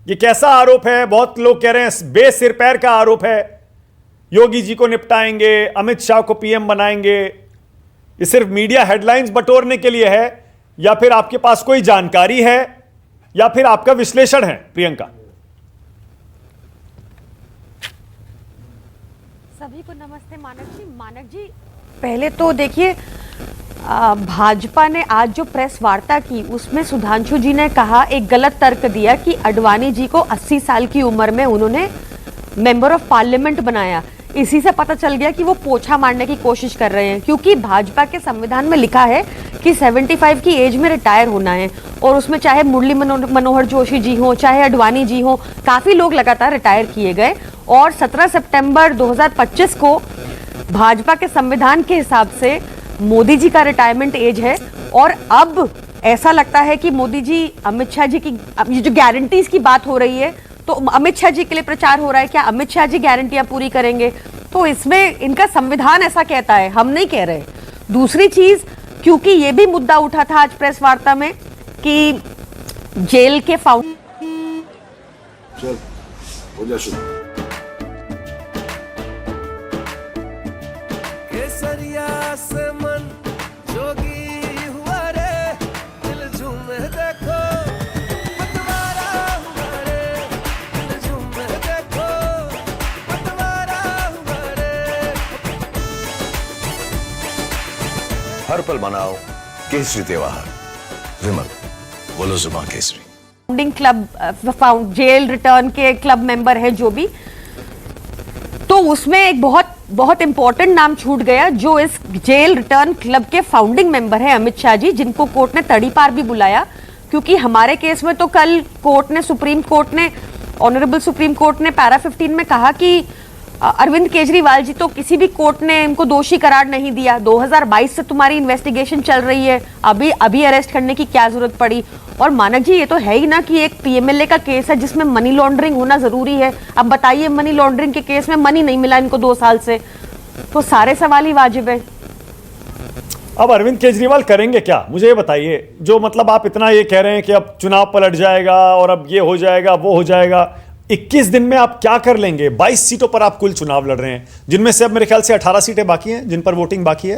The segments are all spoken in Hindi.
ये कैसा आरोप है? बहुत लोग कह रहे हैं बेसिर पैर का आरोप है। योगी जी को निपटाएंगे, अमित शाह को पीएम बनाएंगे। ये सिर्फ मीडिया हेडलाइंस बटोरने के लिए है या फिर आपके पास कोई जानकारी है या फिर आपका विश्लेषण है? प्रियंका। सभी को नमस्ते। मानक जी पहले तो देखिए, भाजपा ने आज जो प्रेस वार्ता की उसमें सुधांशु जी ने कहा, एक गलत तर्क दिया कि अडवाणी जी को 80 साल की उम्र में उन्होंने मेंबर ऑफ पार्लियामेंट बनाया। इसी से पता चल गया कि वो पोछा मारने की कोशिश कर रहे हैं, क्योंकि भाजपा के संविधान में लिखा है कि 75 की एज में रिटायर होना है। और उसमें चाहे मुरली मनोहर जोशी जी हो, चाहे अडवाणी जी हो, काफी लोग लगातार रिटायर किए गए। और 17 सितंबर 2025 को भाजपा के संविधान के हिसाब से मोदी जी का रिटायरमेंट एज है। और अब ऐसा लगता है कि मोदी जी, अमित शाह जी की ये जो गारंटीज की बात हो रही है, तो अमित शाह जी के लिए प्रचार हो रहा है, क्या अमित शाह जी गारंटियां पूरी करेंगे? तो इसमें इनका संविधान ऐसा कहता है, हम नहीं कह रहे। दूसरी चीज, क्योंकि ये भी मुद्दा उठा था आज प्रेस वार्ता में कि जेल के हर पल मनाओ केसरी त्योहार। विमल, बोलो जुबान केसरी। फाउंडिंग क्लब, जेल रिटर्न के क्लब मेंबर है जो भी, तो उसमें एक बहुत इंपॉर्टेंट नाम छूट गया, जो इस जेल रिटर्न क्लब के फाउंडिंग मेंबर है अमित शाह जी, जिनको कोर्ट ने तड़ीपार भी बुलाया। क्योंकि हमारे केस में तो कल ऑनरेबल सुप्रीम कोर्ट ने पैरा 15 में कहा कि अरविंद केजरीवाल जी तो किसी भी कोर्ट ने इनको दोषी करार नहीं दिया। 2022 से तुम्हारी इन्वेस्टिगेशन चल रही है, अभी अरेस्ट करने की क्या जरूरत पड़ी? और मानक जी, ये तो है ही ना कि एक पीएमएलए का केस है जिसमें मनी लॉन्ड्रिंग होना जरूरी है। अब बताइए, मनी लॉन्ड्रिंग के केस में मनी नहीं मिला इनको 2 साल से, तो सारे सवाल ही वाजिब है। अब अरविंद केजरीवाल करेंगे क्या, मुझे ये बताइए। जो मतलब आप इतना ये कह रहे हैं कि अब चुनाव पलट जाएगा और अब ये हो जाएगा, वो हो जाएगा, 21 दिन में आप क्या कर लेंगे? 22 सीटों पर आप कुल चुनाव लड़ रहे हैं, जिनमें से अब मेरे ख्याल से 18 सीटें बाकी हैं जिन पर वोटिंग बाकी है।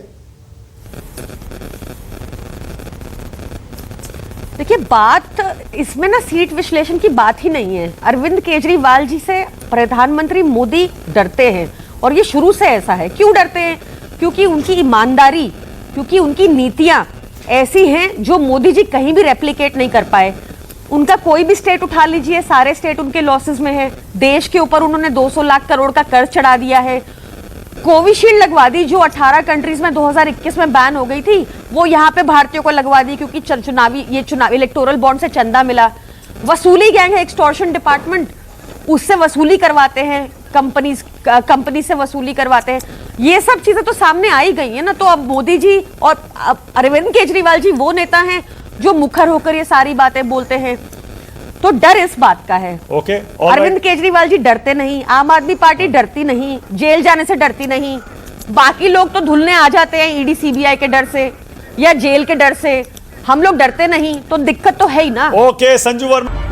देखिए, बात इसमें ना सीट विश्लेषण की बात ही नहीं है। अरविंद केजरीवाल जी से प्रधानमंत्री मोदी डरते हैं, और ये शुरू से ऐसा है। क्यों डरते हैं? क्योंकि उनकी ईमानदारी, क्योंकि उनकी नीतियां ऐसी हैं जो मोदी जी कहीं भी रेप्लिकेट नहीं कर पाए। उनका कोई भी स्टेट उठा लीजिए, सारे स्टेट उनके लॉसेस में है। देश के ऊपर उन्होंने 200 लाख करोड़ का कर्ज चढ़ा दिया है। कोविशील्ड लगवा दी, जो 18 कंट्रीज में 2021 में बैन हो गई थी, वो यहाँ पे भारतीयों को लगवा दी, क्योंकि चुनावी इलेक्टोरल बॉन्ड से चंदा मिला। वसूली गैंग है एक्सटॉर्शन डिपार्टमेंट, उससे वसूली करवाते हैं, कंपनी से वसूली करवाते हैं। ये सब चीजें तो सामने आई गई है ना। तो अब मोदी जी और अरविंद केजरीवाल जी वो नेता हैं जो मुखर होकर ये सारी बातें बोलते हैं, तो डर इस बात का है। ओके, अरविंद केजरीवाल जी डरते नहीं, आम आदमी पार्टी डरती नहीं, जेल जाने से डरती नहीं। बाकी लोग तो धुलने आ जाते हैं ईडी सीबीआई के डर से या जेल के डर से, हम लोग डरते नहीं, तो दिक्कत तो है ही ना। ओके, संजू वर्मा।